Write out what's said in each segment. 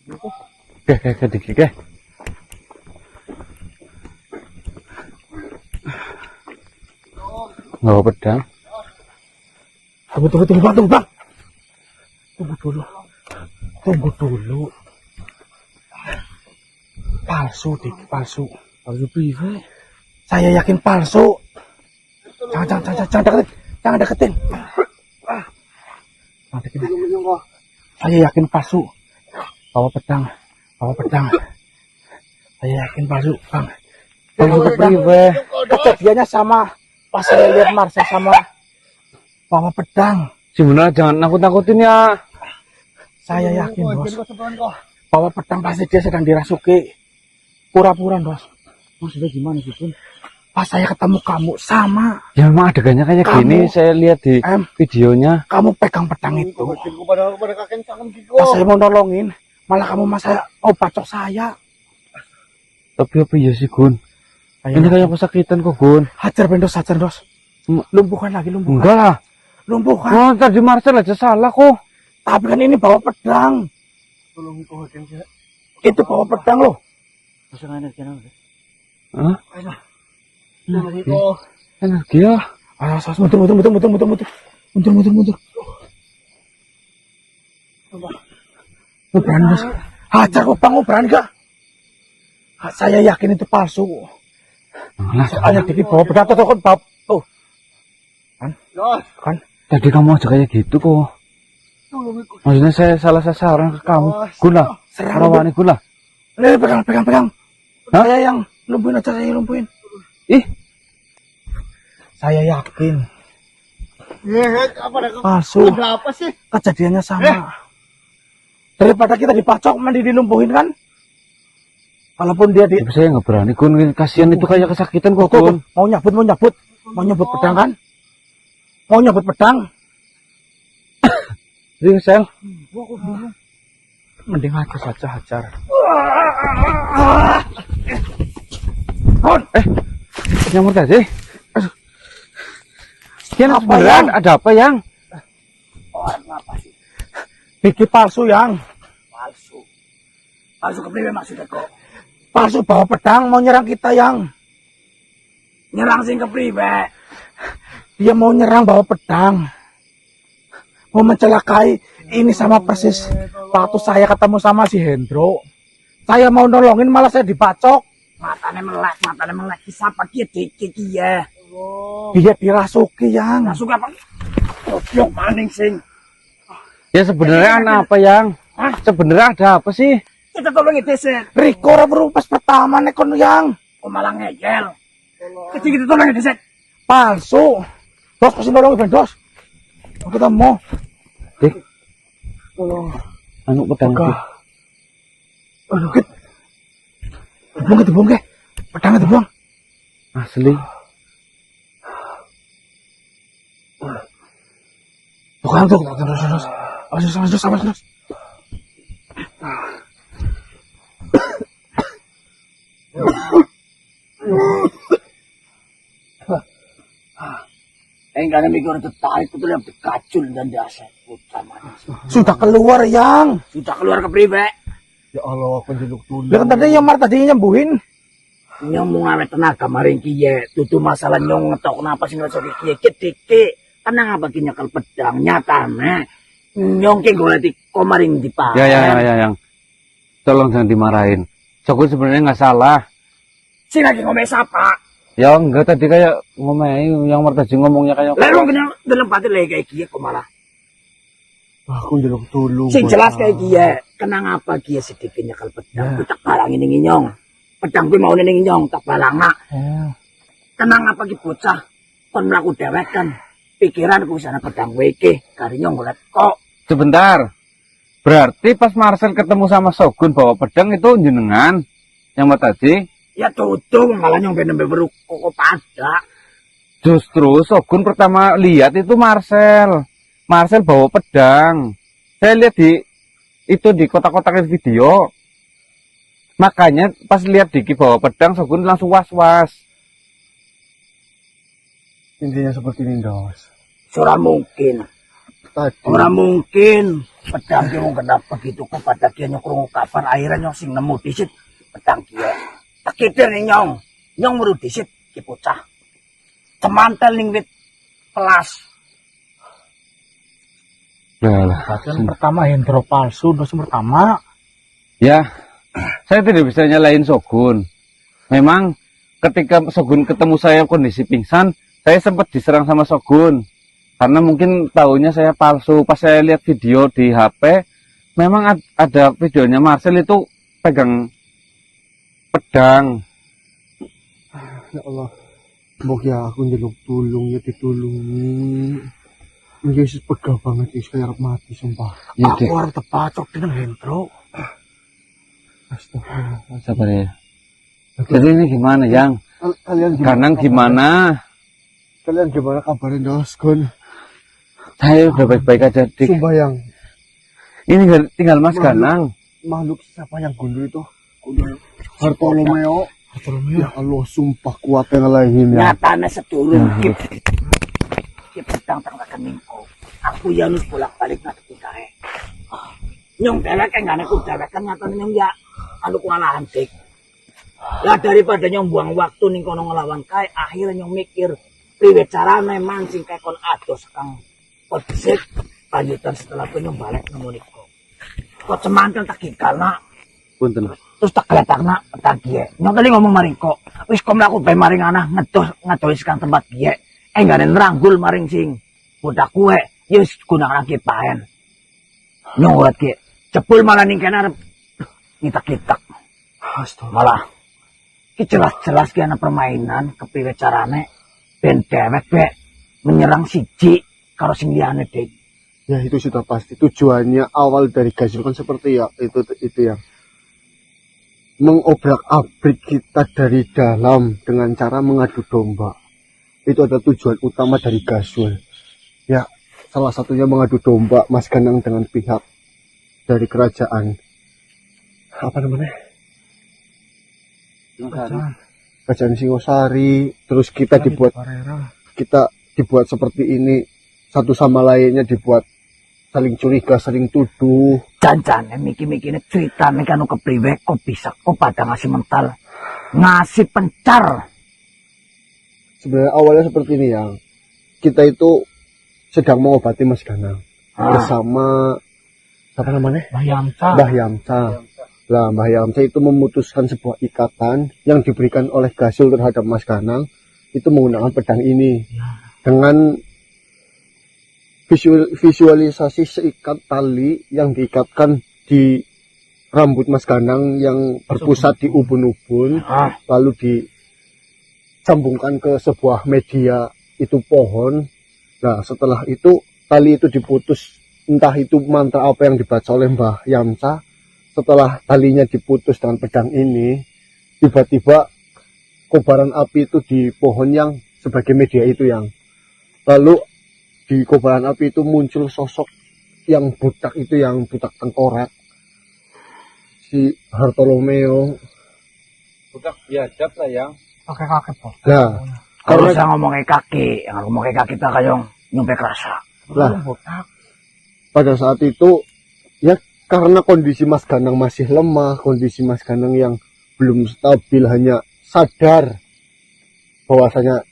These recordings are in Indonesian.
Oke. Nggak pedang. Tunggu bang. Tunggu dulu. Palsu, Dik, palsu. Palsu piye? Saya yakin palsu. Jangan deketin. Saya yakin palsu. Bawa pedang. Saya yakin palsu, Bang. Palsu piye? Kejadiannya sama. Pas saya lihat Marcel sama bawa pedang. Gimana, jangan nakut-nakutin ya. Saya yakin, Bos. Bawa pedang pasti dia sedang dirasuki. Pura-pura, Bos. Maksudnya gimana sih, Bun? Pas saya ketemu kamu sama. Ya memang adegannya kayak gini, saya lihat di videonya. Kamu pegang pedang itu. Pas saya mau nolongin, malah kamu mau bacok saya. Tapi apa ya sih, Gun? Ini kayak pesakitan kok, Gun. Hajar, Dos. Lumpuhkan lagi. Enggak lah. Lumpuhkan. Oh, tadi Marcel aja salah kok. Tapi kan ini bawa pedang. Itu bawa pedang loh. Hah? Energi ya. Mundur. Berani, Bos. Hajar kok, Bang. Berani gak? Saya yakin itu palsu. Soalnya Diki bawa pedang tuh kan bab. Tuh. Kan? Tadi kamu aja kayak gitu kok. Maksudnya saya salah sasaran ke kamu. Guna. Rawani guna. Pegang. Hah? Saya yang lumpuhin aja, saya lumpuhin. Ih. Saya yakin. Palsu. Palsu. Ada apa sih? Kejadiannya sama. Daripada kita dipacok, mandi dilumpuhin kan? Walaupun dia di... Tapi saya nggak berani, Gun. Kasihan itu kayak kesakitan kok, Tuh, Gun. mau nyabut pedang kan? Mau nyabut pedang? Iya, Sel. Mending aja saja hajar. Nyamur tadi. Kian Apa, sebenarnya Yang? ada apa, Yang? Apa sih? Diki palsu, Yang. Palsu kepriwe maksudnya kok? Palsu bawa pedang mau nyerang kita, Yang. Nyerang sing kepriwe? Dia mau nyerang bawa pedang. Mau mencelakai. Ini sama persis waktu saya ketemu sama si Hendro. Saya mau nolongin malah saya dibacok. Matane melek. Siapa dia Diki ya? Dia dirasuki, Yang. Masuk apa? Goblok maning sing. Ya sebenarnya apa, Yang? Sebenarnya ada apa sih? Kita tolongin deset. Riko ora berupas pertama nek kon, Yang. Kok malah ngeyel. Kecil kita tolongin deset. Palsu. Dos kasih nolongin, Ben, Dos. Kita mau. Dik. Anu pedang itu. Aduh, Kit. Dibuang ke. Pedangnya dibuang. Asli. Bukan tuh. Terus. Enggak mikir tertarik betul yang kacul dan dasar Sudah keluar, Yang. sudah keluar ke priwe. Ya Allah, penjeluk dulu. Ya kan tadi yang Mar tadi nyembuhin. Nyong mau ngawet tenaga maring kiye. Tutu masalah nyong ngetok kenapa sih nggak jadi kiye kedike. Tenang apa kinya kal pedang nyatane. Nyong ke golek kok maring dipa. Ya, Yang. Tolong jangan dimarahin. Sokun sebenarnya nggak salah. Sing lagi ngomel sapa? Ya enggak, tadi kayak ngomong yang Martaji ngomongnya kayak. Lalu kena dalam pati lagi kayak kiye kok malah. Aku jeluk dulu. Sing jelas kayak kiye. Kenang apa kiye sedikitnya kal pedang. Tak balangin ning nyong. Pedang kuwi mau ning nyong tak balangna. Kenang apa ki bocah kon mlaku dhewek kan. Pikiranku sana pedang weke kari nyong golek kok. Sebentar. Berarti pas Marcel ketemu sama Shogun bawa pedang itu jenengan yang Martaji. Ya tutup malah nyong bener beru kok pada. Justru Shogun pertama lihat itu Marcel. Marcel bawa pedang. Saya lihat di kotak-kotak video. Makanya pas lihat Diki bawa pedang, Shogun langsung was-was. Intinya seperti ini, Dos. Surah mungkin. tadi. Ora mungkin. Pedang ki wong kenapa begitu kok pada kia nyong krungu kabar akhirnya nyong sing nemu disit pedang kia. Tekidir nih nyong. Nyong meru disit ki bocah. Cemantel ning wit pelas. Lah, Yang pertama Hendro palsu, terus yang pertama ya, saya tidak bisa nyalain Shogun. Memang ketika Shogun ketemu saya kondisi pingsan, saya sempat diserang sama Shogun. Karena mungkin tahunya saya palsu. Pas saya lihat video di HP, memang ada videonya Marcel itu pegang pedang. Ya Allah. Mbok ya aku njeluk tulung ya ditulungi. Yesus pegah banget sih kayak mati sumpah. Ya, aku harus tepacok dengan Hendro. Astagfirullah. sabar ya. Jadi ini gimana, Yang? Kalian Kanang gimana? Kalian gimana kabarnya Doskon? Saya udah baik-baik aja, Dik. Sumpah yang Ini tinggal Mas Kanang. makhluk siapa yang gundul itu? Gundul Bartolomeo. Ya Allah, sumpah kuat yang ngalahin ya. Nyatane sedurung ki pedang tang rekeningku. Aku ya nus bolak-balik ngerti kae. Nyong dewek enggak aku dewek kan nyatane nyong ya anu kualahan dik. Lah daripada nyong buang waktu ning kono ngelawan kae, akhirnya nyong mikir priwe carane mancing kae kon ados kang pedesit lanjutan setelah itu nyong balik nemu niku. Kok cemantel tak gigalna Punten. terus tak keletakna tak gie. Nyong tadi ngomong maring kok wis kok mlaku bae maring anah ngedos kang tempat gie. Enggak ada neranggul maring sing budak kue ya wis gunang lagi paen. Nyong urat gie. Cepul malah ning kene arep ngitak-itak. Astaga. Malah ki jelas-jelas ki ana permainan kepiye carane ben dewek be menyerang siji karo sing liyane dik. Ya itu sudah pasti tujuannya awal dari Gasil kan seperti ya itu yang mengobrak-abrik kita dari dalam dengan cara mengadu domba. Itu ada tujuan utama dari Gasul. Ya, salah satunya mengadu domba Mas Ganang dengan pihak dari kerajaan. Apa namanya? Kerajaan Singosari. Terus kita dibuat seperti ini. Satu sama lainnya dibuat saling curiga, saling tuduh. Janjane miki-mikine ceritane kanu kepriwe kok bisa kok pada ngasih mental ngasih pencar. Sebenarnya awalnya seperti ini yang kita itu sedang mengobati Mas Ganang bersama apa namanya? Mbah Yamca. Lah Mbah Yamca itu memutuskan sebuah ikatan yang diberikan oleh Gasul terhadap Mas Ganang itu menggunakan pedang ini dengan visualisasi seikat tali yang diikatkan di rambut Mas Ganang yang berpusat di ubun-ubun, lalu disambungkan ke sebuah media itu pohon. Nah setelah itu tali itu diputus, entah itu mantra apa yang dibaca oleh Mbah Yamca. Setelah talinya diputus dengan pedang ini, tiba-tiba kobaran api itu di pohon yang sebagai media itu yang lalu di kobaran api itu muncul sosok yang butak itu yang butak tengkorak si Bartolomeo. Budak biadab lah, Yang. pakai kakek po. Nah, Kalau karena saya ngomongin kaki, yang ngomongin kaki tak kayong nyampe kerasa. lah pada saat itu ya karena kondisi Mas Ganang masih lemah, kondisi Mas Ganang yang belum stabil, hanya sadar bahwasanya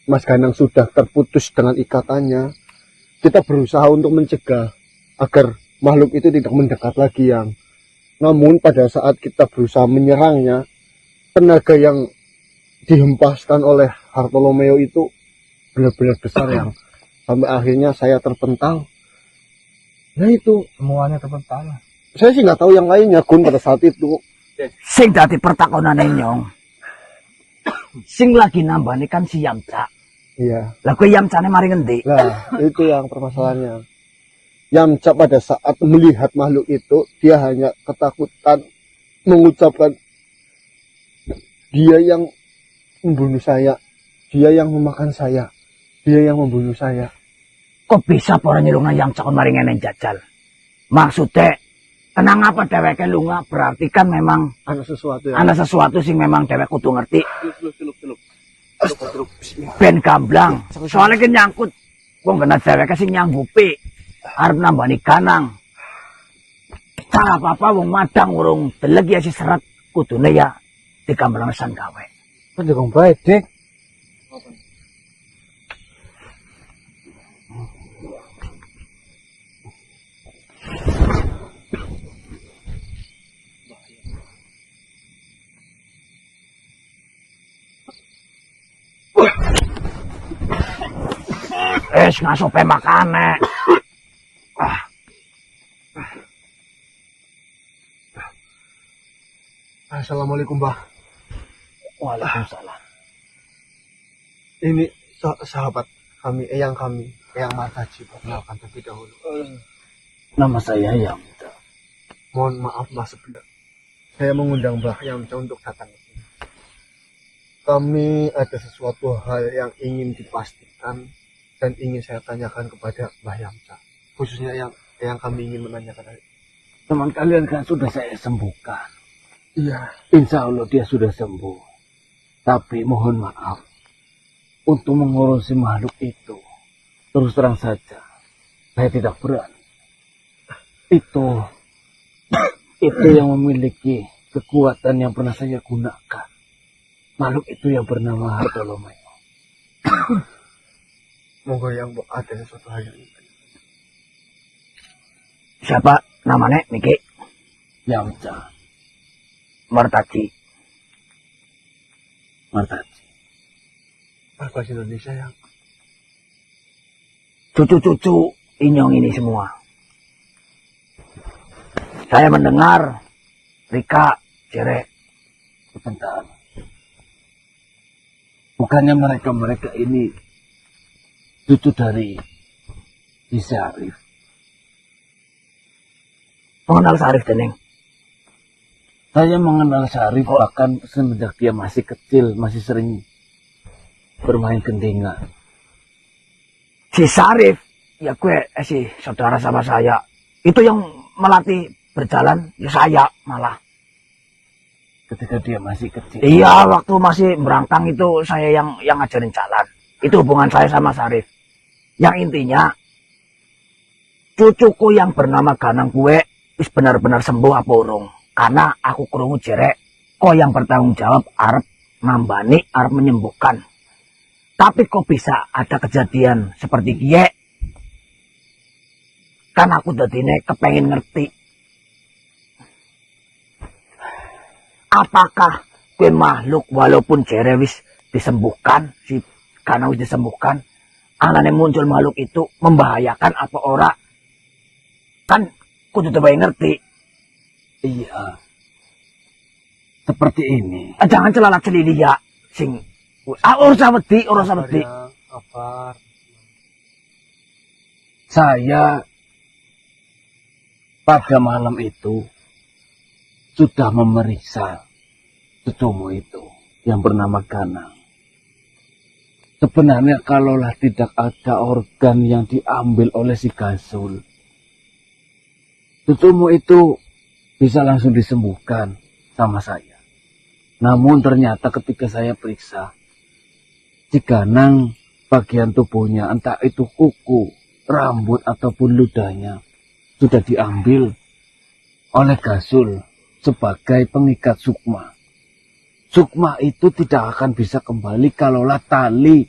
Mas Ganang sudah terputus dengan ikatannya. Kita berusaha untuk mencegah agar makhluk itu tidak mendekat lagi yang. Namun pada saat kita berusaha menyerangnya, tenaga yang dihempaskan oleh Bartolomeo itu benar-benar besar yang sampai akhirnya saya terpental. Nah itu Semuanya terpental. saya sih nggak tahu yang lainnya Gun pada saat itu. Sing dadi pertakonane nyong. Sing lagi nambani kan si Yamca. Iya. Lah kowe Yamcane mari ngendi? Nah, itu yang permasalahannya. Yamca pada saat melihat makhluk itu, dia hanya ketakutan mengucapkan, dia yang membunuh saya, dia yang memakan saya, dia yang membunuh saya. Kok bisa para nyelungan Yamca kon mari ngene jajal? Maksudnya tenang apa dheweke lunga berarti kan memang Ada sesuatu yang ana sesuatu sing memang dhewek kudu ngerti. Ben gamblang. Soalnya kan nyangkut Wong kena cewek sing nyanggupi arep nambani ganang. Cara apa wong madang urung delek ya si seret kudune ya dikambelan gawe. Pendekong baik, Dik. Ngasupe makane. Assalamualaikum, Mbah. Waalaikumsalam. Ini sahabat kami, Eyang Martaji, perkenalkan terlebih dahulu. Nama saya Yamta. Mohon maaf, Mbah, sebelum saya mengundang Mbah Yamca untuk datang ke sini. Kami ada sesuatu hal yang ingin dipastikan dan ingin saya tanyakan kepada Mbah Yamca. Khususnya yang kami ingin menanyakan. Teman kalian kan sudah saya sembuhkan. Iya. Insya Allah dia sudah sembuh. Tapi mohon maaf. Untuk mengurusi makhluk itu. Terus terang saja. Saya tidak berani. Itu yang memiliki kekuatan yang pernah saya gunakan. Makhluk itu yang bernama Hartolomeo. Moga yang ada sesuatu hal yang Siapa namanya, Miki? Yamca. Martaji. bahasa Indonesia yang Cucu-cucu Inyong ini semua. Saya mendengar Rika, Cere. Sebentar. Bukannya mereka ini cucu dari si Syarif. Mengenal Syarif, Teneng? Saya mengenal Syarif bahkan semenjak dia masih kecil, masih sering bermain gendingan. Si Syarif, ya gue si saudara sama saya. Itu yang melatih berjalan, ya saya malah. Ketika dia masih kecil. Iya, waktu masih berangkang itu saya yang ngajarin jalan. Itu hubungan saya sama Syarif. Yang intinya, cucuku yang bernama Ganang gue wis benar-benar sembuh apa urung. Karena aku krungu jerek, kok yang bertanggung jawab arep nambani, arep menyembuhkan. Tapi kok bisa ada kejadian seperti kie? Kan aku dadine kepengen ngerti. Apakah kue makhluk walaupun jere wis disembuhkan, si Ganang wis disembuhkan, anane muncul makhluk itu membahayakan apa ora? Kan kudu terbaik ngerti. Iya. Seperti ini. Jangan celalat celili ya, sing. Urusan wedi. apa Saya pada malam itu sudah memeriksa cucumu itu yang bernama Ganang. Sebenarnya kalaulah tidak ada organ yang diambil oleh si Gasul, cucumu itu bisa langsung disembuhkan sama saya. Namun ternyata ketika saya periksa, si Ganang bagian tubuhnya, entah itu kuku, rambut ataupun ludahnya, sudah diambil oleh Gasul sebagai pengikat sukma. Sukma itu tidak akan bisa kembali kalaulah tali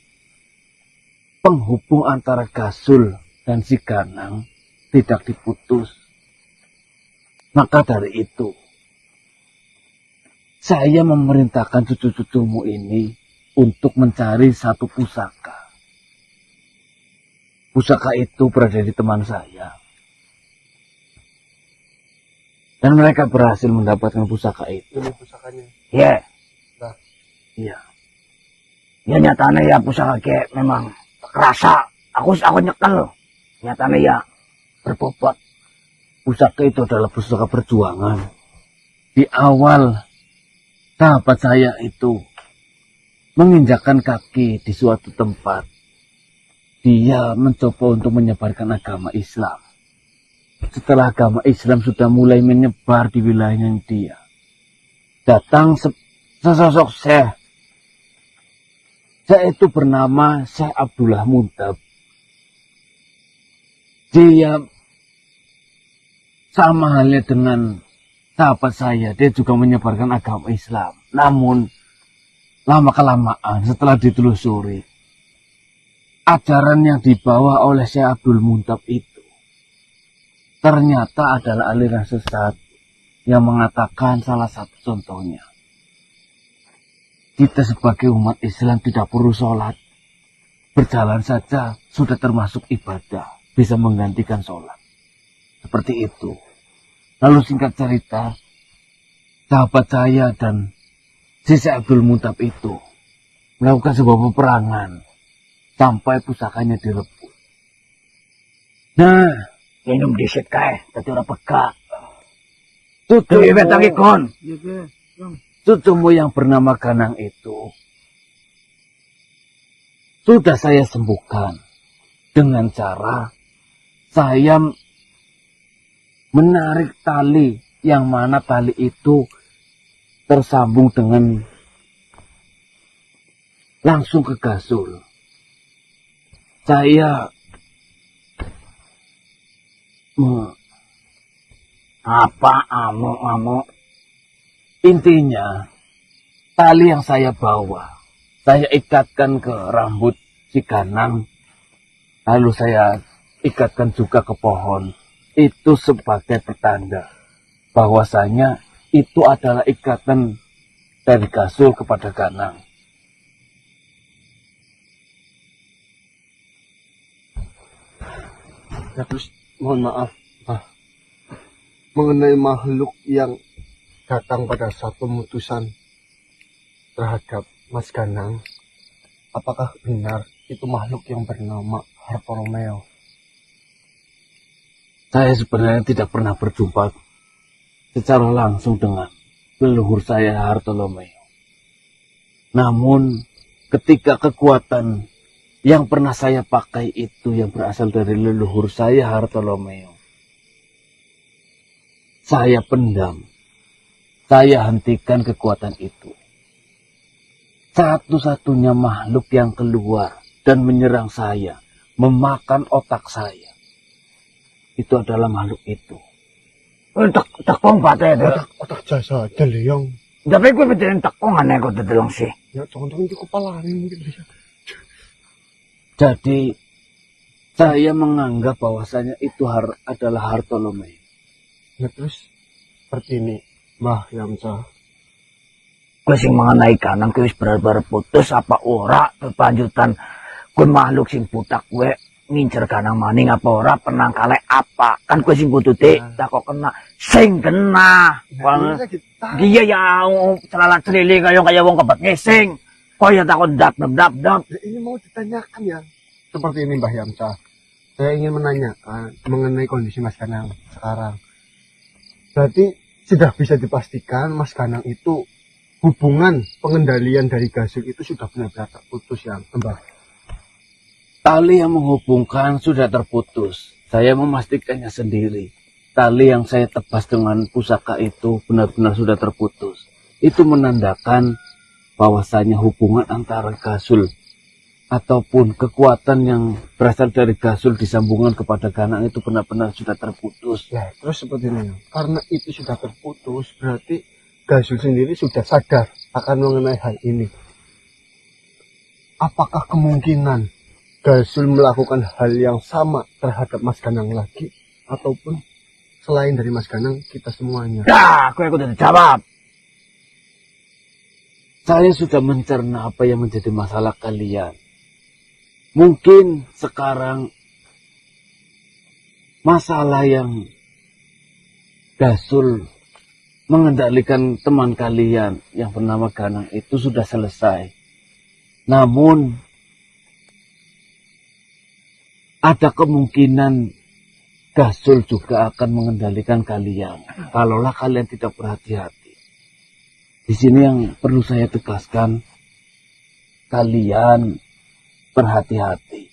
penghubung antara Gasul dan si Ganang tidak diputus. Maka dari itu, saya memerintahkan cucu-cucumu ini untuk mencari satu pusaka. Pusaka itu berada di teman saya. Dan mereka berhasil mendapatkan pusaka itu. ini pusakanya. Iya. Nah. Iya. Ya nyatanya ya pusaka kayak memang kerasa. Aku nyekel. Nyatanya ya berbobot. Pusaka itu adalah pusaka perjuangan. Di awal, sahabat saya itu menginjakkan kaki di suatu tempat. Dia mencoba untuk menyebarkan agama Islam. Setelah agama Islam sudah mulai menyebar di wilayahnya dia, datang sesosok Syekh. Syekh itu bernama Syekh Abdullah Muntab. Dia sama halnya dengan sahabat saya, dia juga menyebarkan agama Islam. Namun lama-kelamaan setelah ditelusuri, ajaran yang dibawa oleh Syekh Abdul Muntab itu ternyata adalah aliran sesat yang mengatakan salah satu contohnya, kita sebagai umat Islam tidak perlu sholat, berjalan saja sudah termasuk ibadah, bisa menggantikan sholat. Seperti itu. Lalu singkat cerita, sahabat saya dan Syekh Abdul Muntab itu melakukan sebuah peperangan sampai pusakanya direbut. Nah, Minum disit kae, dadi ora pegak. cucu Dewe tangi kon. cucumu yang bernama Ganang itu sudah saya sembuhkan dengan cara saya menarik tali, yang mana tali itu tersambung dengan langsung ke Gasul. Saya Apa amuk-amuk? intinya tali yang saya bawa saya ikatkan ke rambut si Ganang, lalu saya ikatkan juga ke pohon. Itu sebagai pertanda bahwasanya itu adalah ikatan dari Gasul kepada Ganang. Ya, terus mohon maaf, Bah. Mengenai makhluk yang datang pada saat pemutusan terhadap Mas Ganang, apakah benar itu makhluk yang bernama Bartolomeo? Saya sebenarnya tidak pernah berjumpa secara langsung dengan leluhur saya Bartolomeo. Namun ketika kekuatan yang pernah saya pakai itu yang berasal dari leluhur saya Bartolomeo, saya pendam, saya hentikan kekuatan itu. Satu-satunya makhluk yang keluar dan menyerang saya, memakan otak saya, itu adalah makhluk itu. Tekong pate itu. Otak jasa aja, Leong. Tapi gue benerin tekong aneh kok tetelong sih. Ya, jangan-jangan di kepala ini mungkin bisa. Jadi saya menganggap bahwasanya itu adalah Bartolomeo. Ya, terus seperti ini, Mbah Yamsa. Gue sing mengenai Ganang gue wis bener-bener putus apa ora berlanjutan. Gue makhluk sing butak gue ngincer Ganang maning apa ora penang kalek apa. Kan gue sing bututi tak kok kena sing kena. Dia ya celala celili kaya wong kebet ngising. Kaya takut dap. Ya, ini mau ditanyakan ya. Seperti ini, Mbah Yamsa. Saya ingin menanyakan mengenai kondisi Mas Ganang sekarang. Berarti sudah bisa dipastikan Mas Ganang itu hubungan pengendalian dari Gasul itu sudah benar-benar terputus ya, Mbah? Tali yang menghubungkan sudah terputus. Saya memastikannya sendiri. Tali yang saya tebas dengan pusaka itu benar-benar sudah terputus. Itu menandakan bahwasanya hubungan antara Gasul ataupun kekuatan yang berasal dari Gasul disambungkan kepada Ganang itu benar-benar sudah terputus. Ya, terus seperti ini. Karena itu sudah terputus, berarti Gasul sendiri sudah sadar akan mengenai hal ini. Apakah kemungkinan Gasul melakukan hal yang sama terhadap Mas Ganang lagi, ataupun selain dari Mas Ganang kita semuanya? Dah, gue udah jawab. Saya sudah mencerna apa yang menjadi masalah kalian. Mungkin sekarang masalah yang Gasul mengendalikan teman kalian yang bernama Ganang itu sudah selesai. Namun ada kemungkinan Gasul juga akan mengendalikan kalian kalaulah kalian tidak berhati-hati. Di sini yang perlu saya tegaskan, kalian berhati-hati.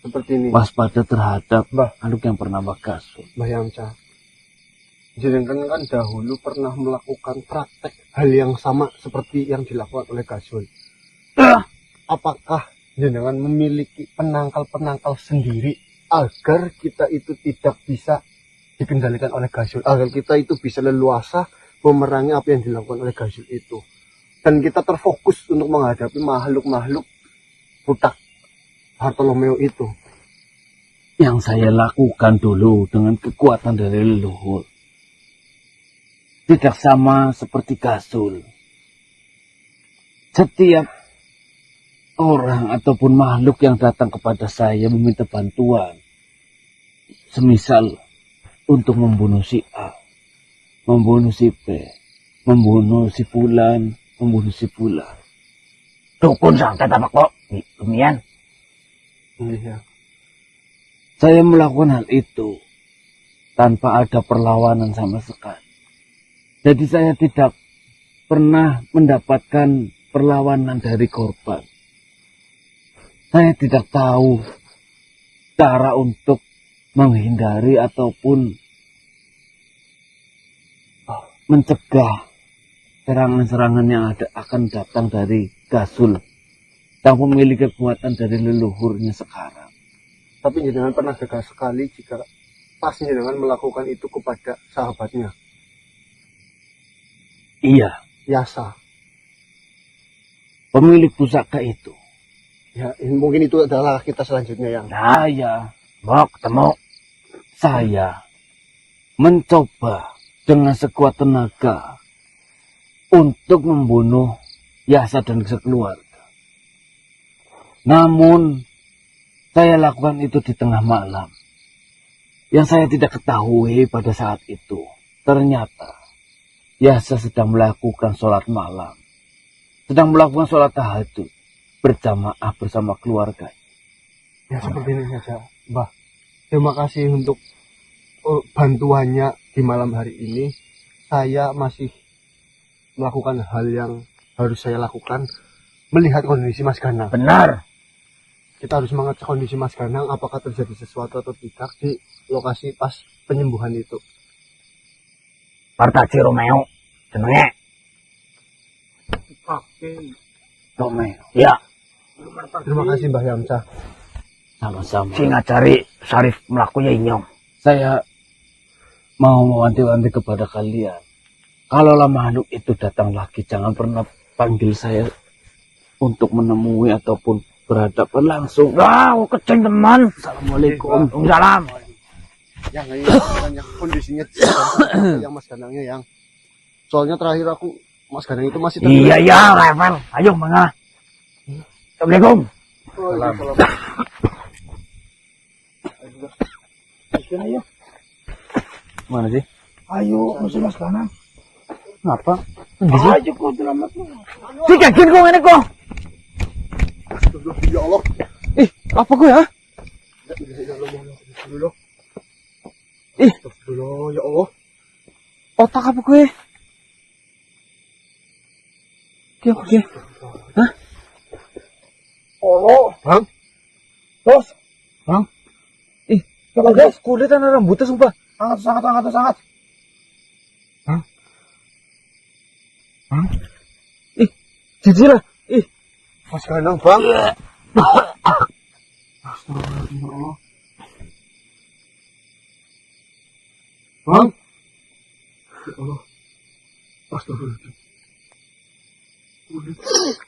Seperti ini, Waspada terhadap Mbah. makhluk yang bernama Gasul. Mbah Yamsa. Jenengan kan dahulu pernah melakukan praktek hal yang sama seperti yang dilakukan oleh Gasul. Apakah jenengan memiliki penangkal-penangkal sendiri agar kita itu tidak bisa dikendalikan oleh Gasul, agar kita itu bisa leluasa memerangi apa yang dilakukan oleh Gasul itu, dan kita terfokus untuk menghadapi makhluk-makhluk butak Bartolomeo itu. Yang saya lakukan dulu dengan kekuatan dari leluhur tidak sama seperti Gasul. Setiap orang ataupun makhluk yang datang kepada saya meminta bantuan, semisal untuk membunuh si A, membunuh si B, membunuh si Fulan, membunuh si Fulan. Dukun santai tapak kok. Lumian. Iya. Saya melakukan hal itu tanpa ada perlawanan sama sekali. Jadi saya tidak pernah mendapatkan perlawanan dari korban. Saya tidak tahu cara untuk menghindari ataupun mencegah serangan-serangan yang akan datang dari Gasul yang memiliki kekuatan dari leluhurnya sekarang. Tapi jenengan pernah gagal sekali jika pas jenengan melakukan itu kepada sahabatnya, Iya, Yasa. pemilik pusaka itu. Ya, mungkin itu adalah kita selanjutnya yang. Saya, Mau ketemu. saya mencoba dengan sekuat tenaga untuk membunuh Yasa dan sekeluarga. Namun, saya lakukan itu di tengah malam. Yang saya tidak ketahui pada saat itu, ternyata Yasa sedang melakukan sholat malam. Sedang melakukan sholat tahajud berjamaah bersama keluarga. Ya, seperti ini saja, Mbah. Terima kasih untuk bantuannya di malam hari ini. Saya masih melakukan hal yang harus saya lakukan, melihat kondisi Mas Ganang. Benar. Kita harus mengecek kondisi Mas Ganang, apakah terjadi sesuatu atau tidak di lokasi pas penyembuhan itu. Partaci Romeo. Jenenge. Romeo, Ya. Terima kasih Mbah Yamsa. sama-sama. Si ngajari Sarif melakunya inyong. Saya mau mewanti-wanti kepada kalian. Kalau makhluk itu datang lagi, jangan pernah panggil saya untuk menemui ataupun berhadapan langsung. Wah, kecing teman. Assalamualaikum. Waalaikumsalam. Yang kondisinya yang Mas Ganangnya yang. Soalnya terakhir aku Mas Ganang itu masih Iya, iya, level. Ayo, mangga. Assalamualaikum. Ayo, Mana sih? ayo, musuh Mas Ganang. Ngapa? Ayo kok selamat. Si kecing kok ini kok. Ya Allah. Ih, apa gue ya? Ih, Astagfirullah, ya Allah. otak apa gue? Oke. Hah? Oh, Bang, bos. Ih, Coba guys, kulit dan rambutnya sumpah. sangat. Ih, jijik lah. Ih, Mas Ganang, Bang. Bang. Ya Allah. Astagfirullahaladzim.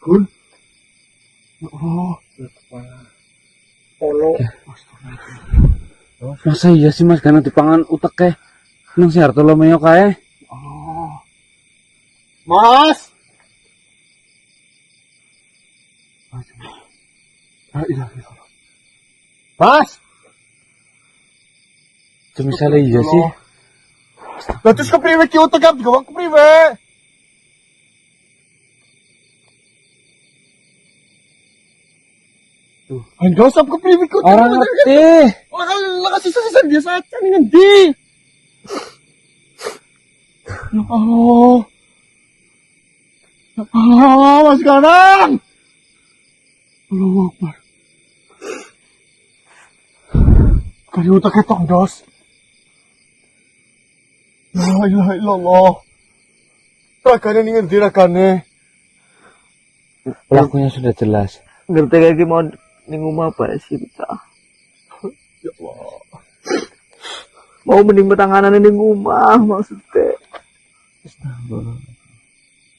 Kun. Ya Allah. Polo. masa iya sih Mas Ganang dipangan utek kayak nang si Bartolomeo kae. Mas. La ilaha illallah. Mas. Semisal iya sih. Lah terus kepriwe ki utek kan digawang kepriwe? Enggak usah kepriwe ki utek. Orang ngerti. Lah kasih sisa biasa aja nih ngendi. Ya Allah. Ya Allah, Mas Ganang. Allahu Akbar. Kali utak ketok dos. La ilaha illallah. Ragane ning ngendi ragane? Pelakunya sudah jelas. Ngerti kayak gimana ning omah apa sih bisa. Ya Allah. Mau mending betanganan ning omah maksudnya.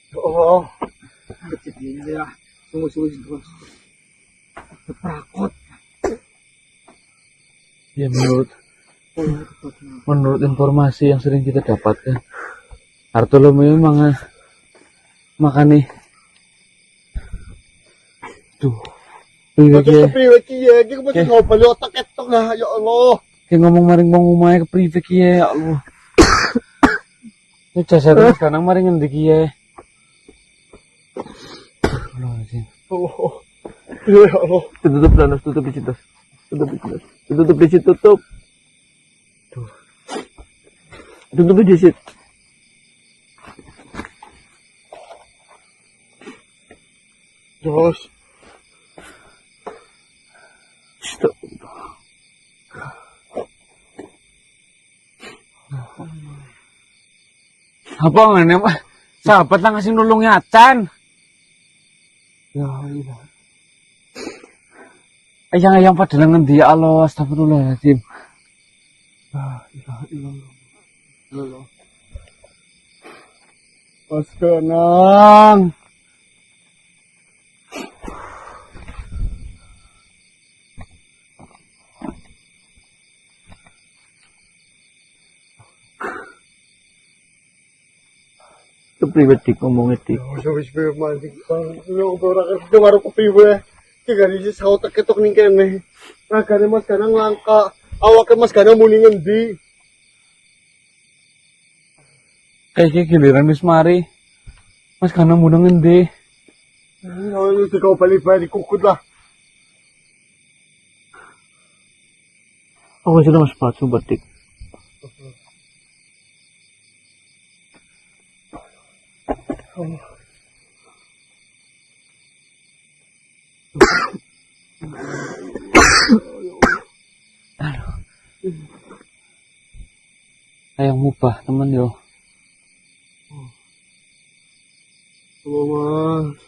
Ya Allah. Jadi ya, sungguh-sungguh terus. Prakot. Ya menurut informasi yang sering kita dapatkan, Bartolomeo memang makanya tuh Terus kepriwe ki ya, iki mesti ngobal otak ketok lah ya Allah. kayak ngomong maring wong omahe kepriwe ki ya Allah. Ini jasa terus kadang maring ngendi ki ya. Oh. Ya Allah. Tutup dan tutup di situ. Tutup di situ tutup. Tuh. Tutup di situ. Terus Stop. Apa ngene Pak? Sahabat lah ngasih nulungnya Acan. ya Allah. Ayang pada ngendi ya Allah, astagfirullahaladzim. La ilaha illallah. Ya Allah. Mas Kanang. Kepriwe dik ngomongnya dik. Wis mandi bang, yo ora kerja karo kepriwe. Iki gari sih saut ketok ning kene. Ragane Mas Kanang langka. Awake Mas Kanang muni ngendi? Kayak giliran wis mari. Mas Kanang mau ngendi? Yo kau balik-balik kukut lah. Aku sudah mas sepatu batik. Ayang mubah teman yo. Mas.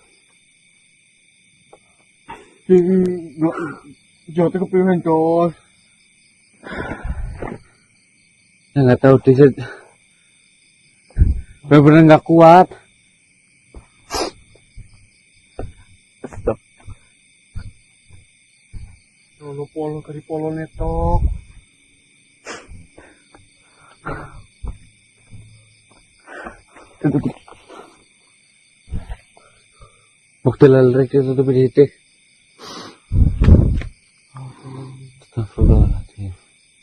Jatuh kepriwe Jos? Ya nggak tahu deh. Bener-bener nggak kuat. Stop. Polo kari polo netok. Tutup. Waktu lalrek itu tutup di situ. Astagfirullahaladzim.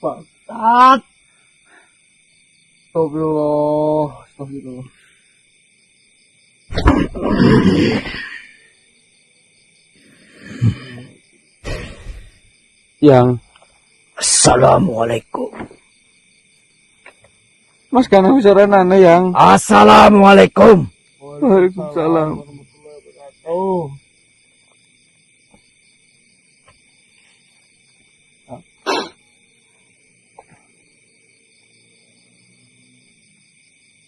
Bangsat. Astagfirullah. Astagfirullah. Yang Assalamualaikum. Mas Kanang bicara nana yang. Assalamualaikum. Waalaikumsalam. Oh.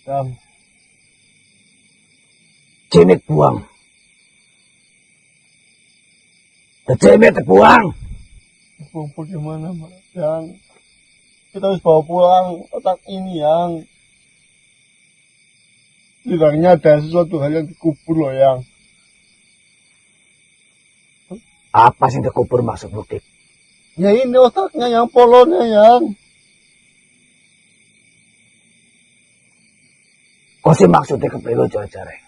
Yang Cimit buang. Cimit buang. bagaimana Mas? Yang kita harus bawa pulang otak ini yang tidaknya ada sesuatu hal yang dikubur loh yang. Apa sih dikubur maksud Dik? Ya ini otaknya yang polonya yang. Kok sih maksudnya kepriwe cara-cara?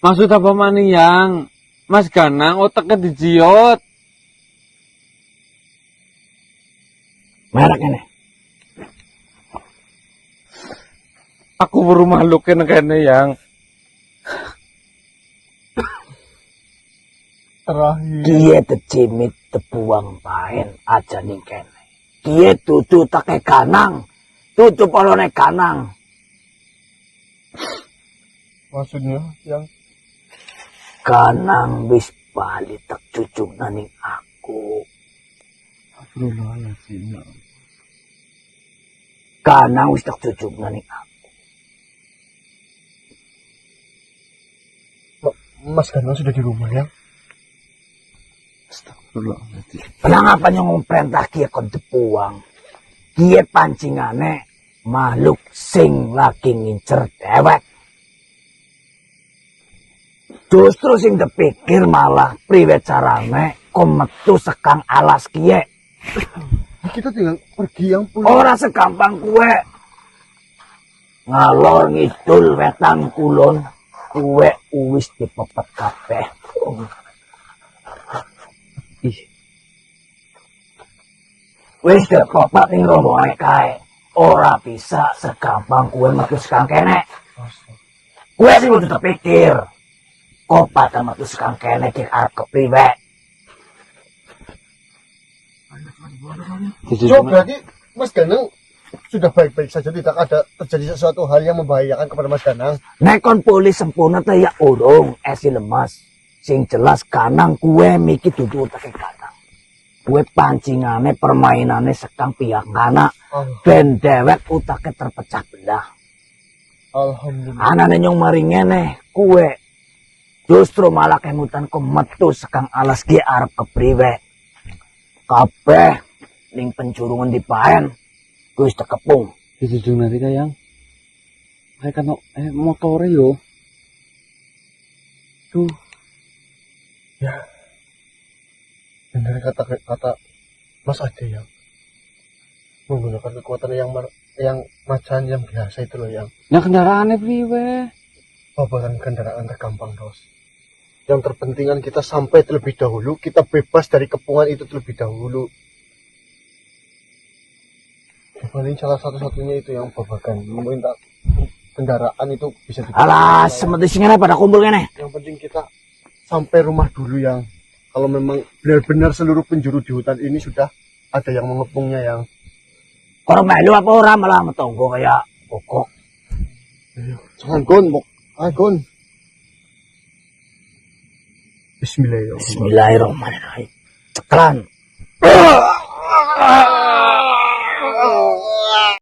Maksud apa mani yang? Mas Kanang otaknya dijiot. Merek ini. Aku baru malukin kene yang. Terakhir. Dia tecimit tebuang paen aja ning kene. Dia tutu take kanang. Tutu polone kanang. Maksudnya yang Kanang wis bali tak cucuk naning aku. Astagfirullahaladzim. Kanang wis tak cucuk naning aku. Mas Kanang sudah di rumah ya. Astagfirullah. Kenapa nyong perintah kia kon tepuang? Kia pancingane makhluk sing lagi ngincer dewek. Justru sing dipikir malah priwe carane kon metu sekang alas kie. Kita tinggal pergi yang pulang. Ora segampang kue. Ngalor ngidul wetan kulon, kue uwis dipepet kabeh. Wis dipepet ning rombongan kae. Ora bisa segampang kue metu sekang kene. Kue sing kudu dipikir. Kopat metu sekang kene ki arep kepriwe. So, berarti Mas Ganang sudah baik-baik saja, tidak ada terjadi sesuatu hal yang membahayakan kepada Mas Ganang. Nekon pulih sempurna ta ya urung esi lemas. Sing jelas kanang kue miki dudu utake kanang. Kue pancingane permainane sekang pihak kana. Ben dewek utake terpecah belah. Alhamdulillah. Anane nyong mari ngene kue. Justru malah kemutan ku metu sekang alas ki arep kepriwe. Kabeh ning pencurungan di paen wis tekepung. Dijujung nanti kayang. Kayak kan motore yo. Tuh. Ya. Benar kata Mas Ade yang menggunakan kekuatan yang macan yang biasa itu loh, yang Nah kendaraannya priwe. babaran kendaraan tergampang dos. Yang terpentingan kita sampai terlebih dahulu, kita bebas dari kepungan itu terlebih dahulu. Paling salah satu-satunya itu yang babakan meminta kendaraan itu bisa Alah, semetu singane pada kumpul kene. Yang penting kita sampai rumah dulu, yang kalau memang benar-benar seluruh penjuru di hutan ini sudah ada yang mengepungnya, yang Orang melu apa ora malah metonggo kayak pokok. jangan Gon, Gon. Bismillahirrahmanirrahim. Bismillahirrahmanirrahim. Cekran.